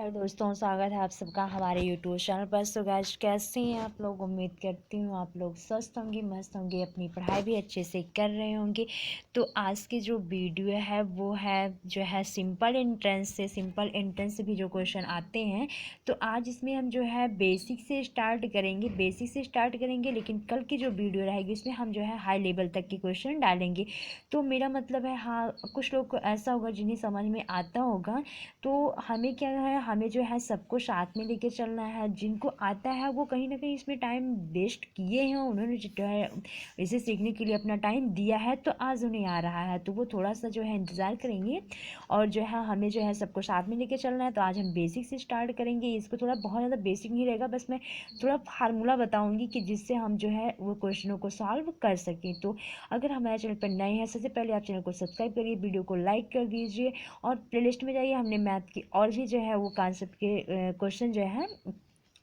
नमस्कार दोस्तों, स्वागत है आप सबका हमारे यूट्यूब चैनल पर। सो गाइस, कैसे हैं आप लोग? उम्मीद करती हूँ आप लोग स्वस्थ होंगे, मस्त होंगे, अपनी पढ़ाई भी अच्छे से कर रहे होंगे। तो आज की जो वीडियो है वो है जो है सिंपल एंट्रेंस से भी जो क्वेश्चन आते हैं। तो आज इसमें हम जो है बेसिक से स्टार्ट करेंगे, लेकिन कल की जो वीडियो रहेगी उसमें हम जो है हाई लेवल तक के क्वेश्चन डालेंगे। तो मेरा मतलब है, हाँ, कुछ लोग को ऐसा होगा जिन्हें समझ में आता होगा, तो हमें क्या है, हमें जो है सबको साथ में लेके चलना है। जिनको आता है वो कहीं ना कहीं इसमें टाइम वेस्ट किए हैं, उन्होंने जो है इसे सीखने के लिए अपना टाइम दिया है, तो आज उन्हें आ रहा है, तो वो थोड़ा सा जो है इंतज़ार करेंगे। और जो है हमें जो है सबको साथ में लेके चलना है। तो आज हम बेसिक से स्टार्ट करेंगे। इसको थोड़ा बहुत ज़्यादा बेसिक नहीं रहेगा, बस मैं थोड़ा फार्मूला बताऊँगी कि जिससे हम जो है वो क्वेश्चनों को सॉल्व कर सकें। तो अगर हमारे चैनल पर नए हैं, सबसे पहले आप चैनल को सब्सक्राइब करिए, वीडियो को लाइक कर दीजिए और प्लेलिस्ट में जाइए। हमने मैथ की और भी जो है वो कॉन्सेप्ट के क्वेश्चन जो है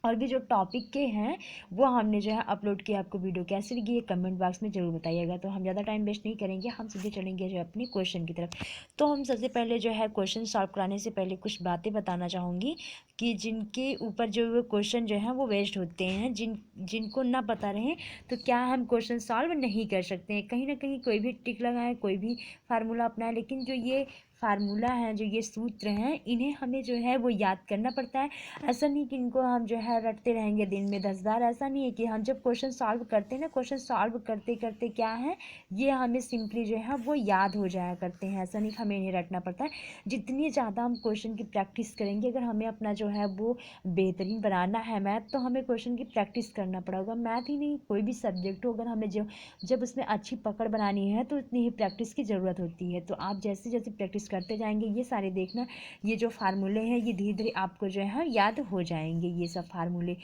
और भी जो टॉपिक के हैं वो हमने जो है अपलोड किया। आपको वीडियो कैसी लगी ये कमेंट बॉक्स में ज़रूर बताइएगा। तो हम ज़्यादा टाइम वेस्ट नहीं करेंगे, हम सीधे चलेंगे जो अपने क्वेश्चन की तरफ। तो हम सबसे पहले जो है क्वेश्चन सॉल्व कराने से पहले कुछ बातें बताना चाहूँगी कि जिनके ऊपर जो क्वेश्चन जो है वो वेस्ट होते हैं, जिनको ना पता रहे तो क्या हम क्वेश्चन सॉल्व नहीं कर सकते हैं। कहीं ना कहीं कोई भी ट्रिक लगाए, कोई भी फार्मूला अपनाए, लेकिन जो ये फार्मूला है, जो ये सूत्र हैं, इन्हें हमें जो है वो याद करना पड़ता है। ऐसा नहीं कि इनको हम जो है रटते रहेंगे दिन में 10 बार। ऐसा नहीं है कि हम जब क्वेश्चन सॉल्व करते हैं ना, क्वेश्चन सॉल्व करते करते क्या है, ये हमें सिंपली जो है वो याद हो जाया करते हैं। ऐसा नहीं कि हमें इन्हें रटना पड़ता है। जितनी ज़्यादा हम क्वेश्चन की प्रैक्टिस करेंगे, अगर हमें अपना जो है वो बेहतरीन बनाना है मैथ, तो हमें क्वेश्चन की प्रैक्टिस करना पड़ेगा। मैथ ही नहीं, कोई भी सब्जेक्ट हो, अगर हमें जब उसमें अच्छी पकड़ बनानी है तो उतनी ही प्रैक्टिस की ज़रूरत होती है। तो आप जैसे जैसे प्रैक्टिस करते जाएंगे, ये सारे देखना, ये जो फार्मूले हैं ये धीरे धीरे आपको जो है याद हो जाएंगे, ये सब फार्मूले।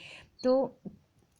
तो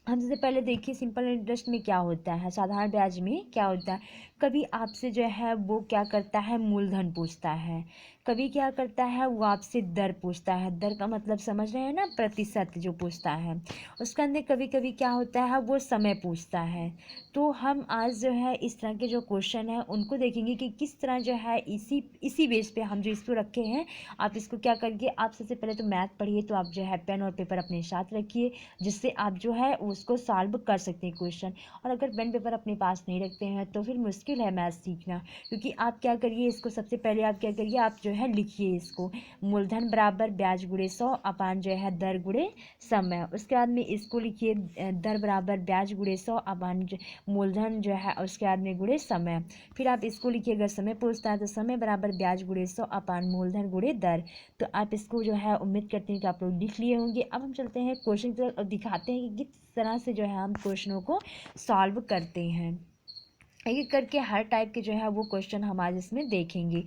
हम सबसे पहले देखिए सिंपल इंटरेस्ट में क्या होता है, साधारण ब्याज में क्या होता है। कभी आपसे जो है वो क्या करता है, मूलधन पूछता है। कभी क्या करता है वो आपसे दर पूछता है। दर का मतलब समझ रहे हैं ना, प्रतिशत जो पूछता है। उसके अंदर कभी कभी क्या होता है, वो समय पूछता है। तो हम आज जो है इस तरह के जो क्वेश्चन है उनको देखेंगे कि किस तरह जो है इसी इसी बेस पे हम जो इसको रखे हैं। आप इसको क्या करिए, आप सबसे पहले तो मैथ पढ़िए, तो आप जो है पेन और पेपर अपने साथ रखिए, जिससे आप जो है उसको सॉल्व कर सकते हैं क्वेश्चन। और अगर पेन पेपर अपने पास नहीं रखते हैं तो फिर मुश्किल है मैथ सीखना। क्योंकि आप क्या करिए, इसको सबसे पहले आप क्या करिए, आप जो है लिखिए इसको, मूलधन बराबर ब्याज गुणे 100 अपान जो है दर गुणे समय। उसके बाद में इसको लिखिए, दर बराबर ब्याज गुणे 100 अपान मूलधन जो है उसके बाद में गुणे समय। फिर आप इसको लिखिए, अगर समय पूछता है तो समय बराबर ब्याज गुणे 100 अपान मूलधन गुणे दर। तो आप इसको जो है उम्मीद करते हैं कि आप लोग लिख लिए होंगे। अब हम चलते हैं क्वेश्चन की तरफ और दिखाते हैं कि किस तरह से जो है हम क्वेश्चनों को सॉल्व करते हैं। एक एक करके हर टाइप के जो है वो क्वेश्चन हम आज इसमें देखेंगे।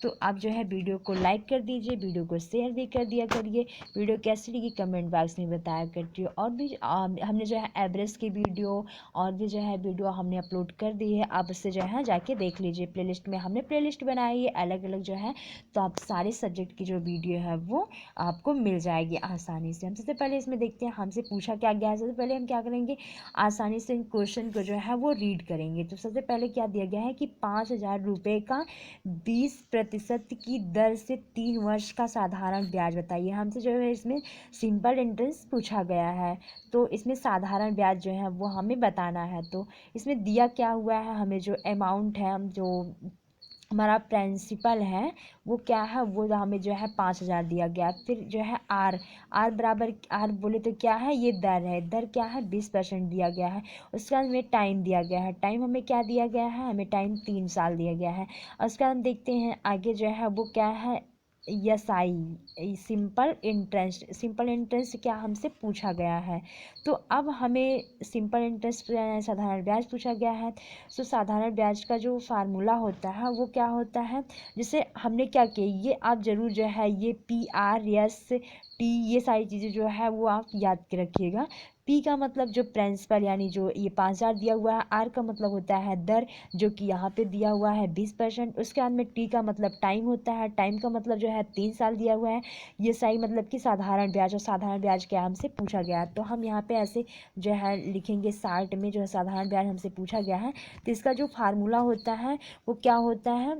तो आप जो है वीडियो को लाइक कर दीजिए, वीडियो को शेयर भी कर दिया करिए। वीडियो कैसी लगी कमेंट बॉक्स में बताया करती हो। और भी हमने जो है एवरेज की वीडियो और भी जो है वीडियो हमने अपलोड कर दी है, आप उससे जो है जाके देख लीजिए। प्लेलिस्ट में हमने प्लेलिस्ट बनाई है अलग अलग जो है, तो आप सारे सब्जेक्ट की जो वीडियो है वो आपको मिल जाएगी आसानी से। हम सबसे पहले इसमें देखते हैं हमसे पूछा क्या गया है। सबसे पहले हम क्या करेंगे, आसानी से इन क्वेश्चन को जो है वो रीड करेंगे। तो सबसे पहले क्या दिया गया है कि 5,000 रुपये का 20% की दर से 3 वर्ष का साधारण ब्याज बताइए। हमसे जो है इसमें सिंपल इंटरेस्ट पूछा गया है, तो इसमें साधारण ब्याज जो है वो हमें बताना है। तो इसमें दिया क्या हुआ है, हमें जो अमाउंट है, हम जो हमारा प्रिंसिपल है वो क्या है, वो हमें जो है 5,000 दिया गया। फिर जो है आर बराबर, आर बोले तो क्या है, ये दर है, दर क्या है 20% दिया गया है। उसके बाद हमें टाइम दिया गया है, टाइम हमें क्या दिया गया है, हमें टाइम 3 साल दिया गया है। उसके बाद हम देखते हैं आगे जो है वो क्या है, SI सिंपल इंटरेस्ट क्या हमसे पूछा गया है। तो अब हमें सिंपल इंटरेस्ट साधारण ब्याज पूछा गया है। सो साधारण ब्याज का जो फार्मूला होता है वो क्या होता है, जैसे हमने क्या किया, ये आप ज़रूर जो है ये PRST ये सारी चीज़ें जो है वो आप याद के रखिएगा। P का मतलब जो प्रिंसिपल यानी जो ये 5,000 दिया हुआ है, R का मतलब होता है दर जो कि यहाँ पे दिया हुआ है 20%। उसके बाद में T का मतलब टाइम होता है, टाइम का मतलब जो है 3 साल दिया हुआ है। ये सही मतलब कि साधारण ब्याज, और साधारण ब्याज क्या हमसे पूछा गया है। तो हम यहाँ पे ऐसे जो है लिखेंगे, 60 में जो है साधारण ब्याज हमसे पूछा गया है। तो इसका जो फार्मूला होता है वो क्या होता है,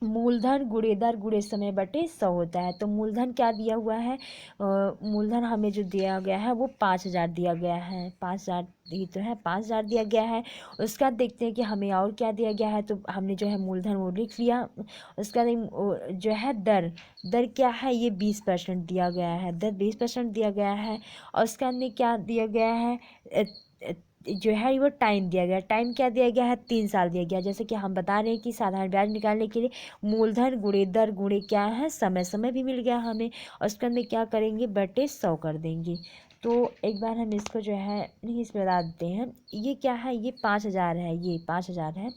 मूलधन गुणे दर गुणे समय बटे 100 होता है। तो मूलधन क्या दिया हुआ है, मूलधन हमें जो दिया गया है वो 5000 दिया गया है, 5000 ही तो है, 5000 दिया गया है। उसका देखते हैं कि हमें और क्या दिया गया है, तो हमने जो है मूलधन वो लिख लिया। उसका जो है दर, दर क्या है, ये 20% दिया गया है, दर 20% दिया गया है। और उसके अंदर क्या दिया गया है, जो है वो टाइम दिया गया, टाइम क्या दिया गया है, 3 साल दिया गया। जैसे कि हम बता रहे हैं कि साधारण ब्याज निकालने के लिए मूलधन गुणे दर गुणे क्या है समय, समय भी मिल गया हमें, और उसके अंदर क्या करेंगे बटे 100 कर देंगे। तो एक बार हम इसको जो है नहीं इसमें बता देते हैं, ये क्या है, ये 5000 है, ये 5000 है।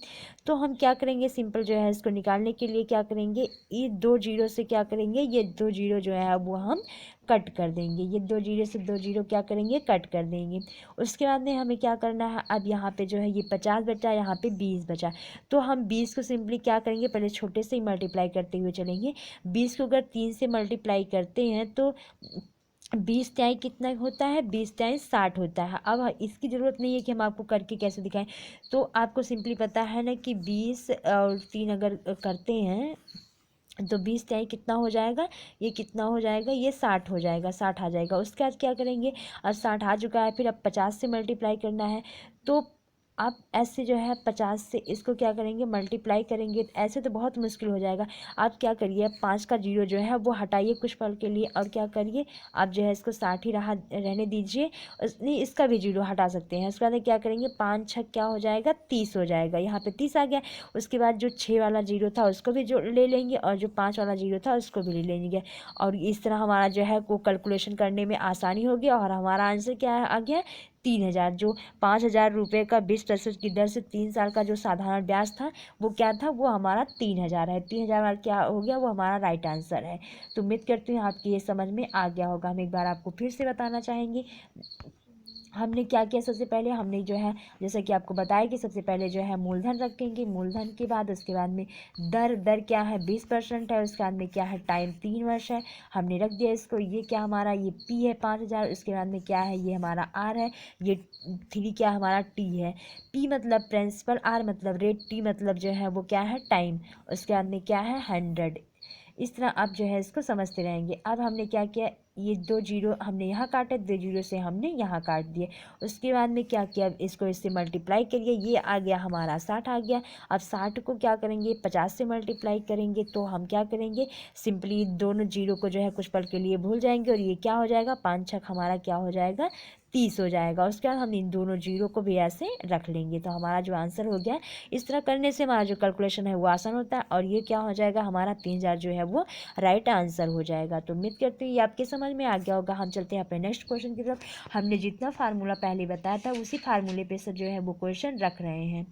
तो हम क्या करेंगे, सिंपल जो है इसको निकालने के लिए क्या करेंगे, ये 2 जीरो से क्या करेंगे, ये 2 जीरो जो है वो हम कट कर देंगे, ये 2 जीरो से 2 जीरो क्या करेंगे कट कर देंगे। उसके बाद में हमें क्या करना है, अब यहाँ पे जो है ये 50 बचा, यहाँ पे 20 बचा। तो हम 20 को सिंपली क्या करेंगे, पहले छोटे से ही मल्टीप्लाई करते हुए चलेंगे। 20 को अगर 3 से मल्टीप्लाई करते हैं तो 20 टाई कितना होता है, 20 टाई 60 होता है। अब इसकी ज़रूरत नहीं है कि हम आपको करके कैसे दिखाएं, तो आपको सिंपली पता है ना कि 20 और 3 अगर करते हैं तो 20 टाई कितना हो जाएगा, ये कितना हो जाएगा, ये 60 हो जाएगा, 60 आ जाएगा। उसके बाद क्या करेंगे, अब 60 आ चुका है, फिर अब 50 से मल्टीप्लाई करना है। तो आप ऐसे जो है 50 से इसको क्या करेंगे मल्टीप्लाई करेंगे, ऐसे तो बहुत मुश्किल हो जाएगा। आप क्या करिए, 5 का जीरो जो है वो हटाइए कुछ पल के लिए, और क्या करिए आप जो है इसको 60 ही रहने दीजिए। नहीं, इसका भी जीरो हटा सकते हैं। उसके बाद क्या करेंगे, 5 छः क्या हो जाएगा, 30 हो जाएगा, यहाँ पे 30 आ गया। उसके बाद जो 6 वाला जीरो था उसको भी जो ले लेंगे, और जो 5 वाला जीरो था उसको भी ले लेंगे। और इस तरह हमारा जो है वो कैलकुलेशन करने में आसानी होगी, और हमारा आंसर क्या आ गया, 3000। जो 5000 रुपये का 20% की दर से 3 साल का जो साधारण ब्याज था वो क्या था, वो हमारा 3000 है। 3000 क्या हो गया, वो हमारा राइट आंसर है। तो उम्मीद करती हूँ आपकी ये समझ में आ गया होगा। हम एक बार आपको फिर से बताना चाहेंगे हमने क्या किया। सबसे पहले हमने जो है जैसा कि आपको बताया कि सबसे पहले जो है मूलधन रखेंगे, मूलधन के बाद उसके बाद में दर, दर क्या है 20% है। उसके बाद में क्या है, टाइम 3 वर्ष है, हमने रख दिया इसको। ये क्या हमारा, ये पी है 5000। उसके बाद में क्या है, ये हमारा आर है, ये 3 क्या हमारा टी है। पी मतलब प्रिंसिपल, आर मतलब रेट, टी मतलब जो है वो क्या है टाइम। उसके बाद में क्या है 100। इस तरह आप जो है इसको समझते रहेंगे। अब हमने क्या किया, ये 2 जीरो हमने यहाँ काटे, 2 जीरो से हमने यहाँ काट दिए। उसके बाद में क्या किया, इसको इससे मल्टीप्लाई करिए, ये आ गया हमारा 60 आ गया। अब 60 को क्या करेंगे, 50 से मल्टीप्लाई करेंगे, तो हम क्या करेंगे, सिंपली दोनों जीरो को जो है कुछ पल के लिए भूल जाएंगे, और ये क्या हो जाएगा, 5 छक हमारा क्या हो जाएगा 30 हो जाएगा। उसके बाद हम इन दोनों जीरो को भी ऐसे रख लेंगे, तो हमारा जो आंसर हो गया। इस तरह करने से हमारा जो कैलकुलेशन है वो आसान होता है, और ये क्या हो जाएगा, हमारा 3000 जो है वो राइट आंसर हो जाएगा। तो उम्मीद करती हूँ ये आपके समझ में आ गया होगा। हम चलते हैं अपने नेक्स्ट क्वेश्चन की तरफ। हमने जितना फार्मूला पहले बताया था उसी फार्मूले पे से जो है वो क्वेश्चन रख रहे हैं।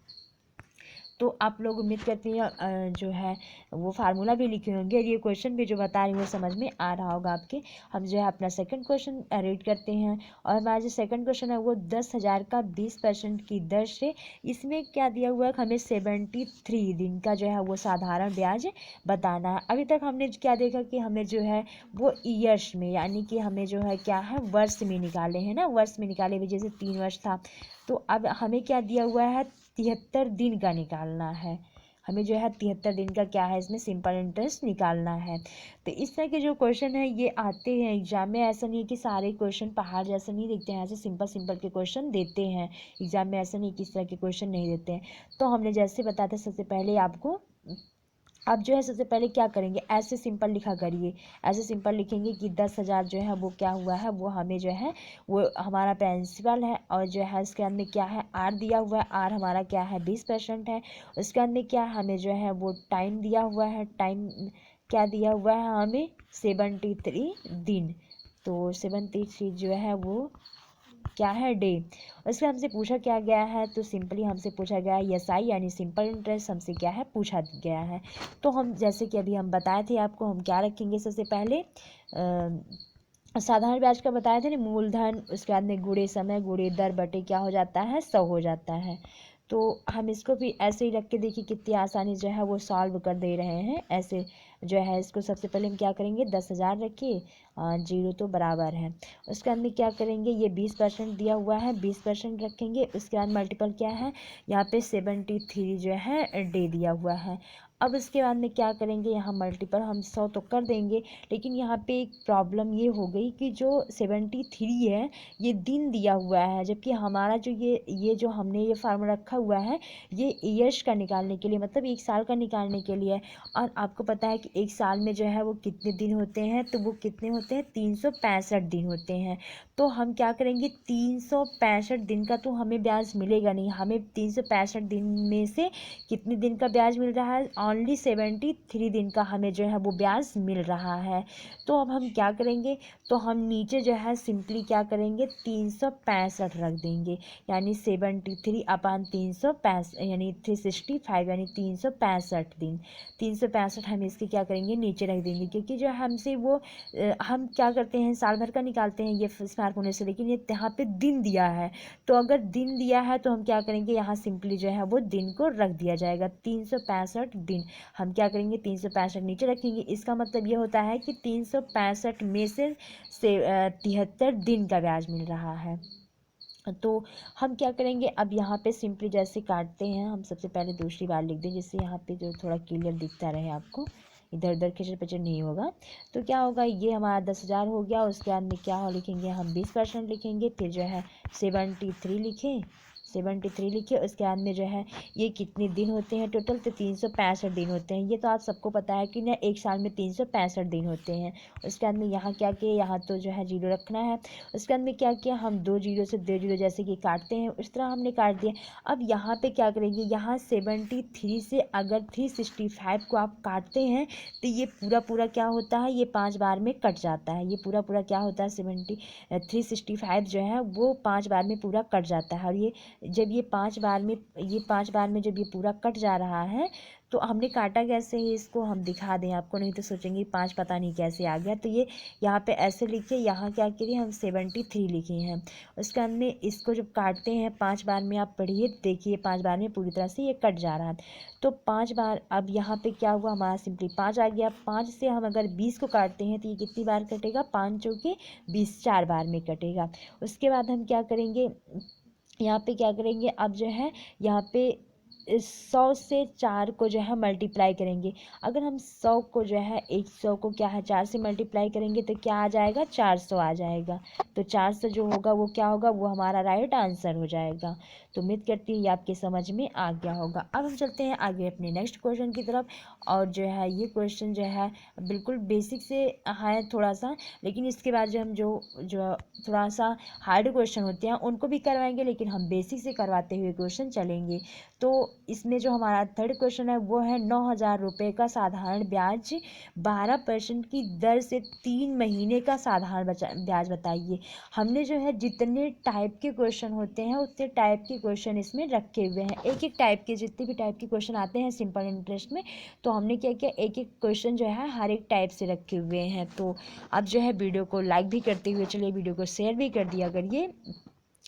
तो आप लोग उम्मीद करती हैं जो है वो फार्मूला भी लिखे होंगे, और ये क्वेश्चन भी जो बता रही हूँ वो समझ में आ रहा होगा आपके। हम जो है अपना सेकंड क्वेश्चन रीड करते हैं, और हमारा जो सेकंड क्वेश्चन है वो 10,000 का 20% की दर से, इसमें क्या दिया हुआ है, हमें 73 दिन का जो है वो साधारण ब्याज बताना है। अभी तक हमने क्या देखा कि हमें जो है वो ईयर्स में, यानी कि हमें जो है क्या है वर्ष में निकाले हैं ना, वर्ष में निकाले हुए, जैसे 3 वर्ष था। तो अब हमें क्या दिया हुआ है, 73 दिन का निकालना है। हमें जो है 73 दिन का क्या है, इसमें सिंपल इंटरेस्ट निकालना है। तो इस तरह के जो क्वेश्चन है ये आते हैं एग्जाम में। ऐसा नहीं है कि सारे क्वेश्चन पहाड़ जैसे नहीं दिखते हैं, ऐसे सिंपल सिंपल के क्वेश्चन देते हैं एग्जाम में। ऐसा नहीं कि इस तरह के क्वेश्चन नहीं देते हैं। तो हमने जैसे बताया था, सबसे पहले आपको अब जो है सबसे पहले क्या करेंगे, ऐसे सिंपल लिखा करिए। ऐसे सिंपल लिखेंगे कि 10,000 जो है वो क्या हुआ है, वो हमें जो है वो हमारा प्रिंसिपल है, और जो है इसके अंदर क्या है आर दिया हुआ है, आर हमारा क्या है 20% है। उसके अंदर क्या है, हमें जो है वो टाइम दिया हुआ है, टाइम क्या दिया हुआ है हमें 73 दिन। तो 73 जो है वो क्या है डे। उसके हमसे पूछा क्या गया है, तो सिंपली हमसे पूछा गया है एस आई, यानी सिंपल इंटरेस्ट हमसे क्या है पूछा गया है। तो हम जैसे कि अभी हम बताए थे आपको, हम क्या रखेंगे सबसे पहले साधारण ब्याज का बताए थे ना, मूलधन, उसके बाद में गुणे समय गुणे दर बटे क्या हो जाता है 100 हो जाता है। तो हम इसको भी ऐसे ही रख के देखिए कितनी आसानी जो है वो सॉल्व कर दे रहे हैं। ऐसे जो है इसको सबसे पहले हम क्या करेंगे, 10,000 रखिए, जीरो तो बराबर है। उसके बाद में क्या करेंगे, ये 20% दिया हुआ है, 20% रखेंगे। उसके बाद मल्टीपल क्या है, यहाँ पे 73 जो है डे दिया हुआ है। अब उसके बाद में क्या करेंगे, यहाँ मल्टीपल हम 100 तो कर देंगे, लेकिन यहाँ पे एक प्रॉब्लम ये हो गई कि जो 73 है ये दिन दिया हुआ है, जबकि हमारा जो ये जो हमने ये फार्मूला रखा हुआ है ये ईयर्स का निकालने के लिए, मतलब 1 साल का निकालने के लिए। और आपको पता है कि 1 साल में जो है वो कितने दिन होते हैं, तो वो कितने होते हैं, 365 दिन होते हैं। तो हम क्या करेंगे, 365 दिन का तो हमें ब्याज मिलेगा नहीं, हमें 365 दिन में से कितने दिन का ब्याज मिल रहा है, ओनली 73 दिन का हमें जो है वो ब्याज मिल रहा है। तो अब हम क्या करेंगे, तो हम नीचे जो है सिंपली क्या करेंगे, 365 रख देंगे, यानी 73/365 यानी 365 यानी 365 दिन। 365 हम इसके क्या करेंगे, नीचे रख देंगे, क्योंकि जो हमसे वो हम क्या करते हैं, साल भर का निकालते हैं ये स्मार्ट होने से, लेकिन ये यहाँ पे दिन दिया है। तो अगर दिन दिया है तो हम क्या करेंगे, यहाँ सिंपली जो है वो दिन को रख दिया जाएगा, 365 दिन। हम क्या करेंगे, 365 नीचे रखेंगे, इसका मतलब ये होता है कि 365 में से 73 दिन का ब्याज मिल रहा है। तो हम क्या करेंगे, अब यहाँ पे सिंपली जैसे काटते हैं, हम सबसे पहले दूसरी बार लिख दें, जिससे यहाँ पे जो थोड़ा क्लियर दिखता रहे आपको, इधर उधर खिचड़ पिचड़ नहीं होगा। तो क्या होगा, ये हमारा 10,000 हो गया, उसके बाद में क्या हो लिखेंगे, हम 20% लिखेंगे, फिर जो है 73 लिखें, 73 लिखे, उसके बाद में जो है ये कितने दिन होते हैं टोटल, तो 365 दिन होते हैं। ये तो आप सबको पता है कि ना 1 साल में 365 दिन होते हैं। उसके बाद में यहाँ क्या किया, यहाँ तो जो है 0 रखना है। उसके बाद में क्या किया, हम 2 जीरो से 2 जीरो जैसे कि काटते हैं उस तरह हमने काट दिया। अब यहाँ पे क्या करेंगे, यहाँ 73 से अगर 365 को आप काटते हैं तो ये पूरा पूरा क्या होता है, ये 5 बार में कट जाता है, ये पूरा पूरा क्या होता है, 365 जो है वो 5 बार में पूरा कट जाता है। और ये जब ये 5 बार में जब ये पूरा कट जा रहा है, तो हमने काटा कैसे है, इसको हम दिखा दें आपको, नहीं तो सोचेंगे 5 पता नहीं कैसे आ गया। तो ये यहाँ पे ऐसे लिखे, यहाँ क्या करिए, हम 73 लिखे हैं। उसके बाद में इसको जब काटते हैं 5 बार में, आप पढ़िए देखिए 5 बार में पूरी तरह से ये कट जा रहा है। तो 5 बार, अब यहाँ पे क्या हुआ, हमारा सिंपली 5 आ गया। 5 से हम अगर 20 को काटते हैं तो ये कितनी बार कटेगा, 5 चौके 20, 4 बार में कटेगा। उसके बाद हम क्या करेंगे, यहाँ पे क्या करेंगे, अब जो है यहाँ पे 100 से 4 को जो है मल्टीप्लाई करेंगे। अगर हम 100 को जो है 100 को क्या है 4 से मल्टीप्लाई करेंगे तो क्या आ जाएगा, 400 आ जाएगा। तो 400 जो होगा वो क्या होगा, वो हमारा राइट आंसर हो जाएगा। तो उम्मीद करती हूँ ये आपके समझ में आ गया होगा। अब हम चलते हैं आगे अपने नेक्स्ट क्वेश्चन की तरफ। और जो है ये क्वेश्चन जो है बिल्कुल बेसिक से है थोड़ा सा, लेकिन इसके बाद जो हम जो जो थोड़ा सा हार्ड क्वेश्चन होते हैं उनको भी करवाएंगे, लेकिन हम बेसिक से करवाते हुए क्वेश्चन चलेंगे। तो इसमें जो हमारा थर्ड क्वेश्चन है वो है 9,000 रुपये का साधारण ब्याज 12% की दर से 3 महीने का साधारण ब्याज बताइए। हमने जो है जितने टाइप के क्वेश्चन होते हैं उतने टाइप के क्वेश्चन इसमें रखे हुए हैं, एक एक टाइप के जितने भी टाइप के क्वेश्चन आते हैं सिंपल इंटरेस्ट में, तो हमने क्या किया, एक एक क्वेश्चन जो है हर एक टाइप से रखे हुए हैं। तो अब जो है वीडियो को लाइक भी करते हुए चलिए, वीडियो को शेयर भी कर दिया करिए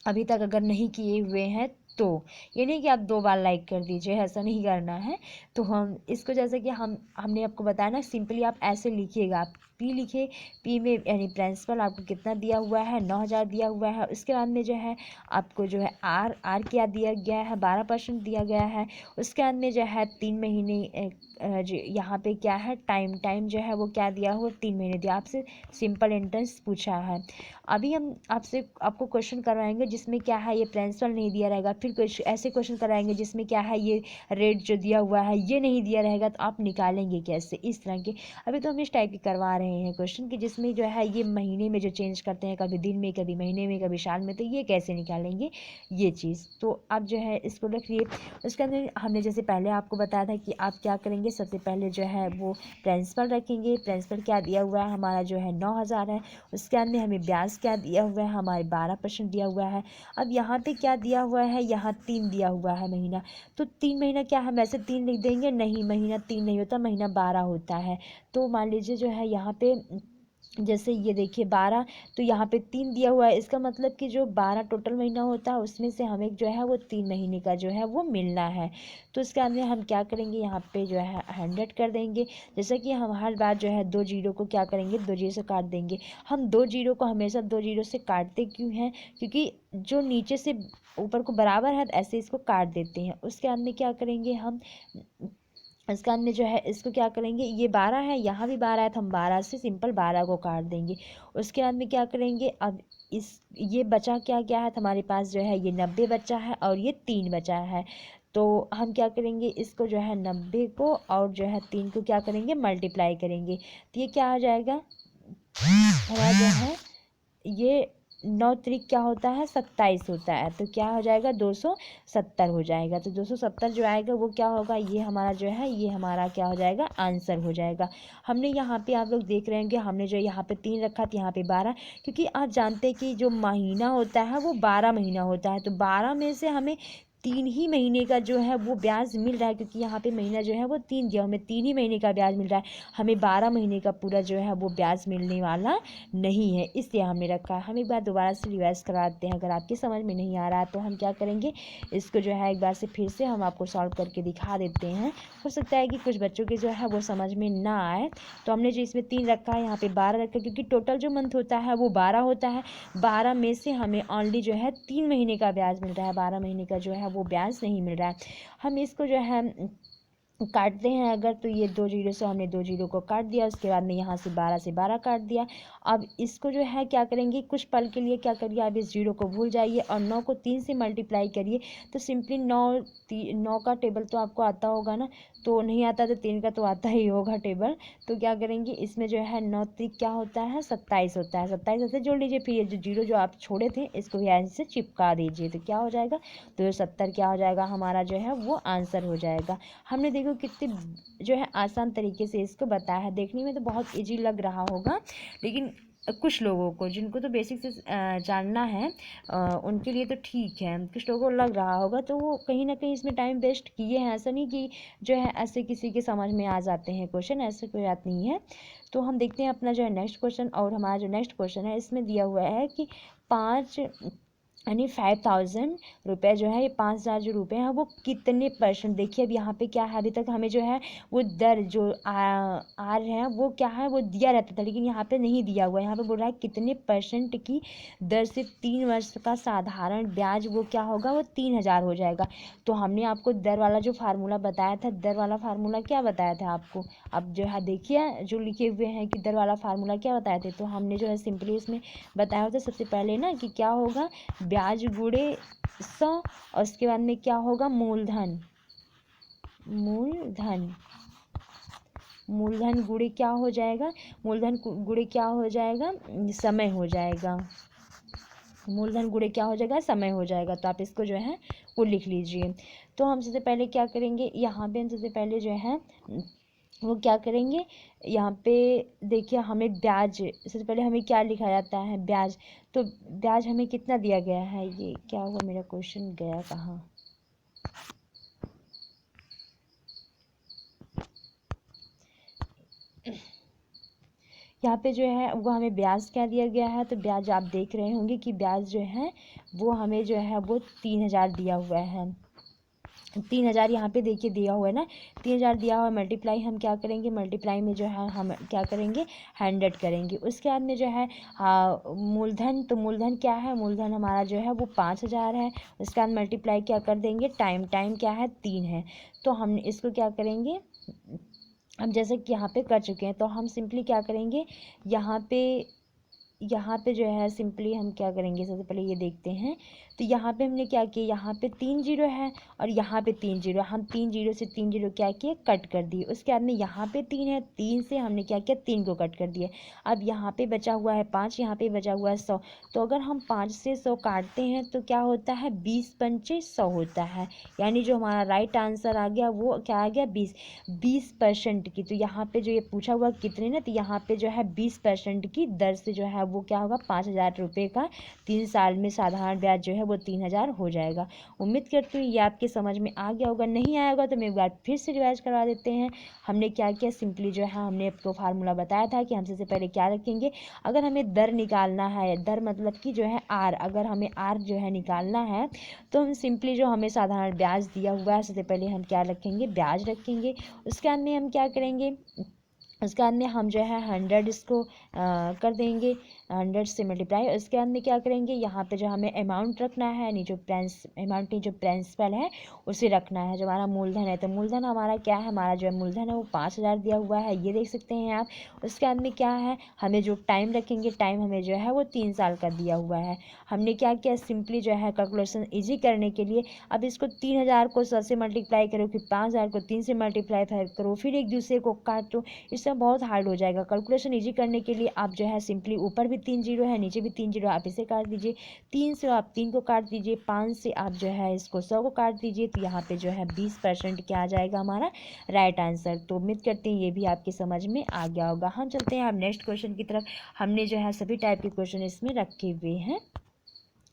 अभी तक अगर नहीं किए हुए हैं तो। ये नहीं कि आप 2 बार लाइक कर दीजिए, ऐसा नहीं करना है। तो हम इसको जैसे कि हमने आपको बताया ना, सिंपली आप ऐसे लिखिएगा, आप पी लिखे, पी में यानी प्रिंसिपल आपको कितना दिया हुआ है, 9,000 दिया हुआ है। उसके बाद में जो है आपको जो है आर क्या दिया गया है, 12% दिया गया है। उसके बाद में जो है 3 महीने जो यहाँ पे क्या है, टाइम जो है वो क्या दिया हुआ, 3 महीने दिया। आपसे सिंपल एंट्रेंस पूछा है। अभी हम आपको क्वेश्चन करवाएंगे जिसमें क्या है, ये प्रिंसिपल नहीं दिया रहेगा, फिर कुछ ऐसे क्वेश्चन कराएंगे जिसमें क्या है, ये रेट जो दिया हुआ है ये नहीं दिया रहेगा, तो आप निकालेंगे कैसे, इस तरह के। अभी तो हम इस टाइप के करवा रहे हैं क्वेश्चन कि जिसमें जो है ये महीने में जो चेंज करते हैं, कभी दिन में, कभी महीने में, कभी साल में, तो ये कैसे निकालेंगे ये चीज़। तो आप जो है इसको रखिए। उसके अंदर हमने जैसे पहले आपको बताया था कि आप क्या करेंगे, सबसे पहले जो है वो प्रिंसिपल रखेंगे। प्रिंसिपल क्या दिया हुआ है हमारा, जो है 9,000 है। उसके अंदर हमें ब्याज क्या दिया हुआ है, हमारे 12% दिया हुआ है। अब यहाँ पे क्या दिया हुआ है, यहाँ 3 दिया हुआ है महीना। तो 3 महीना क्या हम ऐसे 3 लिख देंगे, नहीं, महीना 3 नहीं होता, महीना 12 होता है। तो मान लीजिए जो है यहाँ पे जैसे ये देखिए 12, तो यहाँ पे 3 दिया हुआ है, इसका मतलब कि जो 12 टोटल महीना होता है उसमें से हमें जो है वो 3 महीने का जो है वो मिलना है। तो इसके अंदर हम क्या करेंगे, यहाँ पे जो है 100 कर देंगे। जैसे कि हम हर बार जो है 2 जीरो को क्या करेंगे, 2 जीरो से काट देंगे। हम 2 जीरो को हमेशा 2 जीरो से काटते क्यों हैं, क्योंकि जो नीचे से ऊपर को बराबर है ऐसे इसको काट देते हैं। उसके अंदर क्या करेंगे, हम उसके बाद में जो है इसको क्या करेंगे, ये 12 है, यहाँ भी 12 है, तो हम 12 से सिंपल 12 को काट देंगे। उसके बाद में क्या करेंगे, अब इस ये बचा क्या क्या है, तो हमारे पास जो है ये 90 बचा है और ये 3 बचा है। तो हम क्या करेंगे, इसको जो है 90 को और जो है 3 को क्या करेंगे, मल्टीप्लाई करेंगे। तो ये क्या आ जाएगा हमारा जो है, ये 9 त्रिक क्या होता है, 27 होता है। तो क्या हो जाएगा, 270 हो जाएगा। तो 270 जो आएगा वो क्या होगा, ये हमारा जो है, ये हमारा क्या हो जाएगा, आंसर हो जाएगा। हमने यहाँ पे, आप लोग देख रहे हैं कि हमने जो यहाँ पे 3 रखा था, यहाँ पे 12, क्योंकि आप जानते हैं कि जो महीना होता है वो 12 महीना होता है। तो 12 में से हमें 3 ही महीने का जो है वो ब्याज मिल रहा है, क्योंकि यहाँ पे महीना जो है वो 3 दिया, हमें 3 ही महीने का ब्याज मिल रहा है। हमें 12 महीने का पूरा जो है वो ब्याज मिलने वाला नहीं है, इसलिए हमने रखा है। हम एक बार दोबारा से रिवाइज कराते हैं, अगर आपकी समझ में नहीं आ रहा है तो हम क्या करेंगे, इसको जो है एक बार से फिर से हम आपको सॉल्व करके दिखा देते हैं। हो सकता है कि कुछ बच्चों के जो है वो समझ में ना आए। तो हमने जो इसमें 3 रखा है, यहाँ पे 12 रखा है, क्योंकि टोटल जो मंथ होता है वो 12 होता है। 12 में से हमें ओनली जो है 3 महीने का ब्याज मिल रहा है, 12 महीने का जो है वो ब्याज नहीं मिल रहा है। हम इसको जो है काटते हैं अगर, तो ये 2 जीरो से हमने 2 जीरो को काट दिया। उसके बाद में यहाँ से 12 काट दिया। अब इसको जो है क्या करेंगे, कुछ पल के लिए क्या करिए, अब इस जीरो को भूल जाइए और 9 को 3 से मल्टीप्लाई करिए। तो सिंपली 9 का टेबल तो आपको आता होगा ना, तो नहीं आता तो 3 का तो आता ही होगा टेबल। तो क्या करेंगे, इसमें जो है 9 3 क्या होता है, 27 होता है। 27 ऐसे जोड़ लीजिए, फिर ये जो जीरो जो आप छोड़े थे इसको भी ऐसे चिपका दीजिए। तो क्या हो जाएगा, तो 70 क्या हो जाएगा, हमारा जो है वो आंसर हो जाएगा। हमने देखो कितने जो है आसान तरीके से इसको बताया है। देखने में तो बहुत इजी लग रहा होगा, लेकिन कुछ लोगों को जिनको तो बेसिक से जानना है उनके लिए तो ठीक है। कुछ लोगों को लग रहा होगा तो वो कहीं ना कहीं इसमें टाइम वेस्ट किए हैं। ऐसा नहीं कि जो है ऐसे किसी के समझ में आ जाते हैं क्वेश्चन, ऐसे कोई बात नहीं है। तो हम देखते हैं अपना जो है नेक्स्ट क्वेश्चन। और हमारा जो नेक्स्ट क्वेश्चन है इसमें दिया हुआ है कि 5 यानी 5000 रुपये जो है, ये 5000 जो रुपये हैं वो कितने %। देखिए अब यहाँ पे क्या है, अभी तक हमें जो है वो दर जो आर है वो क्या है, वो दिया रहता था, लेकिन यहाँ पे नहीं दिया हुआ है। यहाँ पे बोल रहा है कितने % की दर से 3 वर्ष का साधारण ब्याज वो क्या होगा, वो 3000 हो जाएगा। तो हमने आपको दर वाला जो फार्मूला बताया था, दर वाला फार्मूला क्या बताया था आपको, अब जो है देखिए जो लिखे हुए हैं कि दर वाला फार्मूला क्या बताए थे। तो हमने जो है सिंपली इसमें बताया होता सबसे पहले ना कि क्या होगा, ब्याज गुणे 100 और उसके बाद में क्या होगा, मूलधन मूलधन गुणे क्या हो जाएगा, मूलधन गुणे क्या हो जाएगा, समय हो जाएगा। मूलधन गुणे क्या हो जाएगा, समय हो जाएगा। तो आप इसको जो है वो लिख लीजिए। तो हम सबसे पहले क्या करेंगे, यहाँ पे हम सबसे पहले जो है वो क्या करेंगे, यहाँ पे देखिए हमें ब्याज, सबसे पहले हमें क्या लिखा जाता है, ब्याज। तो ब्याज हमें कितना दिया गया है, ये क्या हुआ, मेरा क्वेश्चन गया कहाँ, यहाँ पे जो है वो हमें ब्याज क्या दिया गया है। तो ब्याज आप देख रहे होंगे कि ब्याज जो है वो हमें जो है वो 3000 दिया हुआ है। 3000 यहाँ पे देखिए दिया हुआ है ना, 3000 दिया हुआ है। मल्टीप्लाई हम क्या करेंगे, मल्टीप्लाई में जो है हम क्या करेंगे, 100 करेंगे। उसके बाद में जो है मूलधन, तो मूलधन क्या है, मूलधन हमारा जो है वो 5000 है। उसके बाद मल्टीप्लाई क्या कर देंगे, टाइम क्या है, 3 है। तो हम इसको क्या करेंगे, अब जैसे कि यहाँ पे कर चुके हैं तो हम सिंपली क्या करेंगे, यहाँ पे जो है सिंपली हम क्या करेंगे, सबसे पहले ये देखते हैं। तो यहाँ पे हमने क्या किया, यहाँ पे 3 जीरो है और यहाँ पे 3 जीरो, हम 3 जीरो से 3 जीरो क्या किए, कट कर दिए। उसके बाद में यहाँ पे 3 है, 3 से हमने क्या किया, 3 को कट कर दिया। अब यहाँ पे बचा हुआ है 5, यहाँ पे बचा हुआ है 100। तो अगर हम 5 से 100 काटते हैं तो क्या होता है, 20 पंचे 100 होता है। यानी जो हमारा राइट आंसर आ गया वो क्या आ गया, 20% की। तो यहाँ पे जो ये पूछा हुआ कितने ना, तो यहाँ पे जो है 20% की दर से जो है वो क्या होगा, 5000 रुपये का 3 साल में साधारण ब्याज जो है वो 3000 हो जाएगा। उम्मीद करती हूँ ये आपके समझ में आ गया होगा। नहीं आया होगा तो मैं एक बार फिर से रिवाइज करवा देते हैं। हमने क्या किया, सिंपली जो है हमने आपको फार्मूला बताया था कि हम सबसे पहले क्या रखेंगे, अगर हमें दर निकालना है, दर मतलब कि जो है आर, अगर हमें आर जो है निकालना है तो हम सिंपली जो हमें साधारण ब्याज दिया हुआ है सबसे पहले हम क्या रखेंगे, ब्याज रखेंगे। उसके बाद में हम क्या करेंगे, उसके बाद में हम जो है 100 इसको कर देंगे। 100 से मल्टीप्लाई। उसके बाद में क्या करेंगे, यहाँ पे जो हमें अमाउंट रखना है, नहीं जो अमाउंट नहीं जो प्रिंसिपल है उसे रखना है, जो हमारा मूलधन है। तो मूलधन हमारा क्या है, हमारा जो है मूलधन है वो 5000 दिया हुआ है, ये देख सकते हैं आप। उसके बाद में क्या है, हमें जो टाइम रखेंगे, टाइम हमें जो है वो 3 साल का दिया हुआ है। हमने क्या किया, सिंपली जो है कैलकुलेशन ईजी करने के लिए अब इसको 3000 को 100 से मल्टीप्लाई करो, फिर 5000 को 3 से मल्टीप्लाई करो, फिर एक दूसरे को काटो। इससे बहुत हार्ड हो जाएगा। कैलकुलेशन ईजी करने के लिए आप जो है सिंपली ऊपर भी 3 जीरो है, नीचे भी 3 जीरो, आप इसे काट दीजिए। 3 से आप 3 को काट दीजिए, 5 से आप जो है इसको 100 को काट दीजिए। तो यहाँ पे जो है 20% क्या आ जाएगा हमारा राइट आंसर। तो उम्मीद करते हैं ये भी आपके समझ में आ गया होगा। हम चलते हैं अब नेक्स्ट क्वेश्चन की तरफ। हमने जो है सभी टाइप के क्वेश्चन इसमें रखे हुए हैं।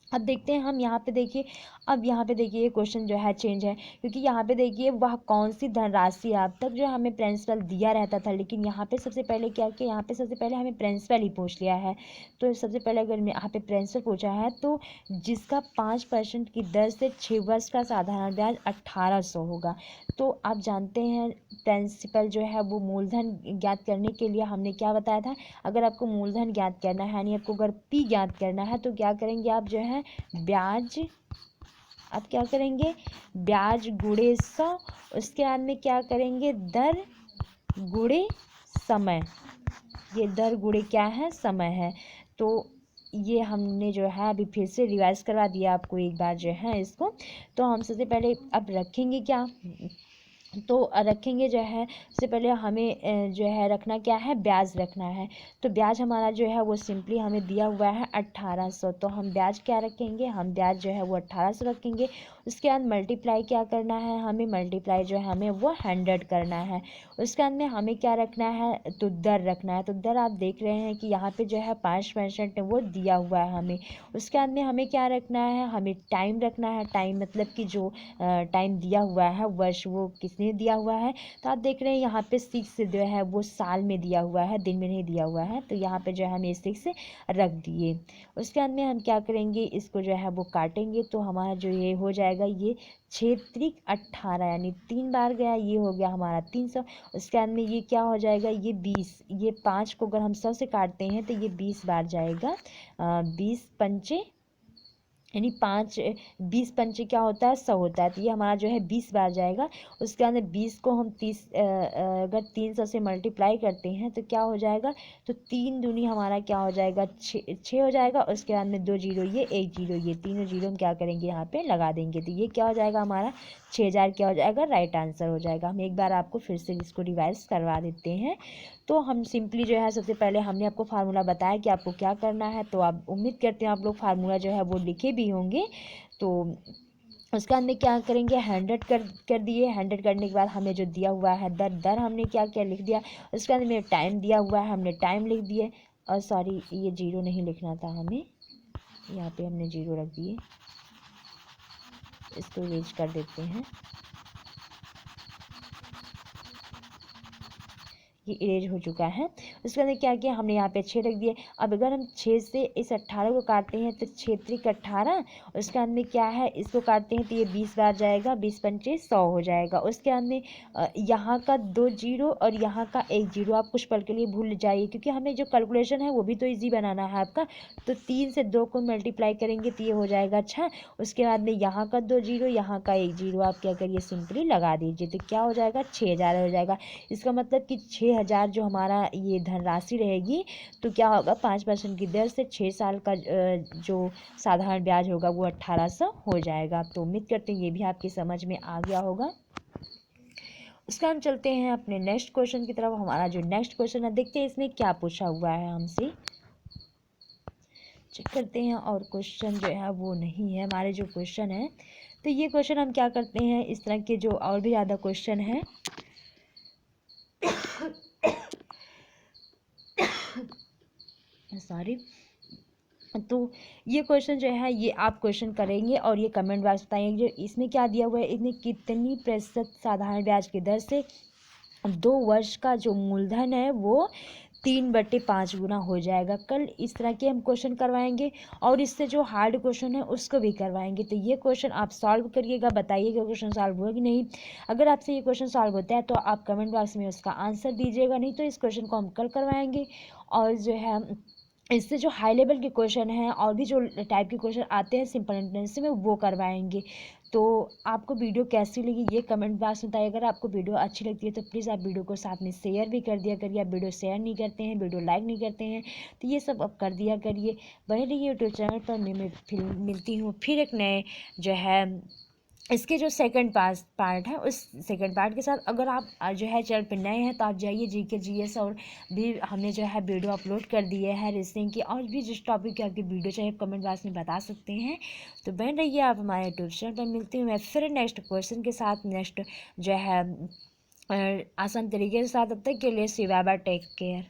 अब देखते हैं हम यहाँ पे देखिए, अब यहाँ पे देखिए ये क्वेश्चन जो है चेंज है, क्योंकि यहाँ पे देखिए वह कौन सी धनराशि अब तक जो हमें प्रिंसिपल दिया रहता था, लेकिन यहाँ पे सबसे पहले क्या किया, यहाँ पे सबसे पहले हमें प्रिंसिपल ही पूछ लिया है। तो सबसे पहले अगर यहाँ पे प्रिंसिपल पूछा है तो जिसका 5% की दर से 6 वर्ष का साधारण ब्याज 1800 होगा। तो आप जानते हैं प्रिंसिपल जो है वो मूलधन ज्ञात करने के लिए हमने क्या बताया था, अगर आपको मूलधन ज्ञात करना है, यानी आपको अगर पी ज्ञात करना है तो क्या करेंगे आप जो है ब्याज, आप क्या करेंगे ब्याज गुणे 100, उसके बाद में क्या करेंगे दर गुणे समय। ये दर गुणे क्या है, समय है। तो ये हमने जो है अभी फिर से रिवाइज करवा दिया आपको एक बार जो है इसको। तो हम सबसे पहले अब रखेंगे क्या, तो रखेंगे जो है सबसे पहले हमें जो है रखना क्या है, ब्याज रखना है। तो ब्याज हमारा जो है वो सिंपली हमें दिया हुआ है 1800। तो हम ब्याज क्या रखेंगे, हम ब्याज जो है वो 1800 रखेंगे। उसके बाद मल्टीप्लाई क्या करना है, हमें मल्टीप्लाई जो है हमें वो 100 करना है। उसके बाद में हमें क्या रखना है, तो दर रखना है। तो दर आप देख रहे हैं कि यहाँ पे जो है 5% वो दिया हुआ है हमें। उसके बाद में हमें क्या रखना है, हमें टाइम रखना है। टाइम मतलब कि जो टाइम दिया हुआ है वर्ष वो किसने दिया हुआ है, तो आप देख रहे हैं यहाँ पे 6 जो है वो साल में दिया हुआ है, दिन में नहीं दिया हुआ है। तो यहाँ पे जो है हमें 6 रख दिए। उसके बाद में हम क्या करेंगे, इसको जो है वो काटेंगे। तो हमारा जो ये हो जाएगा, ये 6×3 = 18, यानी 3 बार गया, ये हो गया हमारा 300। उसके बाद में ये क्या हो जाएगा, ये 20, ये 5 को अगर हम 100 से काटते हैं तो ये 20 बार जाएगा। 20 पंचे यानी 5, 20 पंचे क्या होता है, 100 होता है। तो ये हमारा जो है 20 बार जाएगा। उसके बाद 20 को हम 30 अगर 300 से मल्टीप्लाई करते हैं तो क्या हो जाएगा, तो 3 दूनी हमारा क्या हो जाएगा, 6 हो जाएगा। उसके बाद में 2 जीरो, ये 1 जीरो, ये तीनों जीरो हम क्या करेंगे यहाँ पे लगा देंगे। तो ये क्या हो जाएगा हमारा 6000 क्या हो जाएगा, राइट आंसर हो जाएगा। हम एक बार आपको फिर से इसको रिवाइज करवा देते हैं। तो हम सिंपली जो है सबसे पहले हमने आपको फार्मूला बताया कि आपको क्या करना है। तो आप उम्मीद करते हैं आप लोग फार्मूला जो है वो लिखे भी होंगे। तो उसके बाद में क्या करेंगे, 100 कर दिए। 100 करने के बाद हमें जो दिया हुआ है दर, दर हमने क्या क्या लिख दिया। उसके बाद में टाइम दिया हुआ है, हमने टाइम लिख दिए। और सॉरी, ये जीरो नहीं लिखना था हमें, यहाँ पे हमने जीरो रख दिए। इसको इरेज कर देते हैं, ये इरेज हो चुका है। उसके बाद क्या किया, हमने यहाँ पे 6 रख दिए। अब अगर हम 6 से इस 18 को काटते हैं तो 6×3 = 18। उसके बाद में क्या है, इसको काटते हैं तो ये 20 बार जाएगा, 20 पंचे 100 हो जाएगा। उसके बाद में यहाँ का 2 जीरो और यहाँ का 1 जीरो आप कुछ पल के लिए भूल जाइए, क्योंकि हमें जो कैलकुलेशन है वो भी तो ईजी बनाना है आपका। तो 3 से 2 को मल्टीप्लाई करेंगे तो ये हो जाएगा 6। उसके बाद में यहाँ का 2 जीरो, यहाँ का 1 जीरो आप क्या करिए, सिंपली लगा दीजिए। तो क्या हो जाएगा, 6000 हो जाएगा। इसका मतलब कि 6000 जो हमारा ये धनराशि रहेगी, तो क्या होगा 5% की दर से 6 साल का जो साधारण ब्याज होगा वो 1800 हो जाएगा। तो उम्मीद करते हैं ये भी आपकी समझ में आ गया होगा। उसका हम चलते हैं अपने नेक्स्ट क्वेश्चन की तरफ। हमारा जो नेक्स्ट क्वेश्चन है, देखते हैं इसमें क्या पूछा हुआ है हमसे, चेक करते हैं। और क्वेश्चन जो है वो नहीं है हमारे जो क्वेश्चन है। तो ये क्वेश्चन हम क्या करते हैं, इस तरह के जो और भी ज़्यादा क्वेश्चन है सॉरी, तो ये क्वेश्चन जो है ये आप क्वेश्चन करेंगे और ये कमेंट बॉक्स बताएंगे जो इसमें क्या दिया हुआ है, इसमें कितनी प्रतिशत साधारण ब्याज की दर से 2 वर्ष का जो मूलधन है वो 3/5 गुना हो जाएगा। कल इस तरह के हम क्वेश्चन करवाएंगे और इससे जो हार्ड क्वेश्चन है उसको भी करवाएंगे। तो ये क्वेश्चन आप सॉल्व करिएगा, बताइएगा क्वेश्चन सॉल्व हुआ कि नहीं। अगर आपसे ये क्वेश्चन सॉल्व होता है तो आप कमेंट बॉक्स में उसका आंसर दीजिएगा, नहीं तो इस क्वेश्चन को हम कल करवाएंगे। और जो है इससे जो हाई लेवल के क्वेश्चन हैं और भी जो टाइप के क्वेश्चन आते हैं सिंपल इंटेंस में वो करवाएंगे। तो आपको वीडियो कैसी लगी ये कमेंट बॉक्स में बताइए। अगर आपको वीडियो अच्छी लगती है तो प्लीज़ आप वीडियो को साथ में शेयर भी कर दिया करिए। आप वीडियो शेयर नहीं करते हैं, वीडियो लाइक नहीं करते हैं, तो ये सब अब कर दिया करिए। बने रहिए यूट्यूब चैनल पर। मैं फिर मिलती हूँ फिर एक नए जो है इसके जो सेकंड पार्ट है उस सेकंड पार्ट के साथ। अगर आप जो है चैनल पर नए हैं तो आप जाइए जीके जीएस और भी हमने जो है वीडियो अपलोड कर दिए है रेसिंग की, और भी जिस टॉपिक की आपकी वीडियो चाहे कमेंट बॉक्स में बता सकते हैं। तो बने रहिए आप हमारे यूट्यूब चैनल पर। मिलती हूँ मैं फिर नेक्स्ट क्वेश्चन के साथ, नेक्स्ट जो है आसान तरीके के साथ। तब तक के लिए सी बाय बाय, टेक केयर।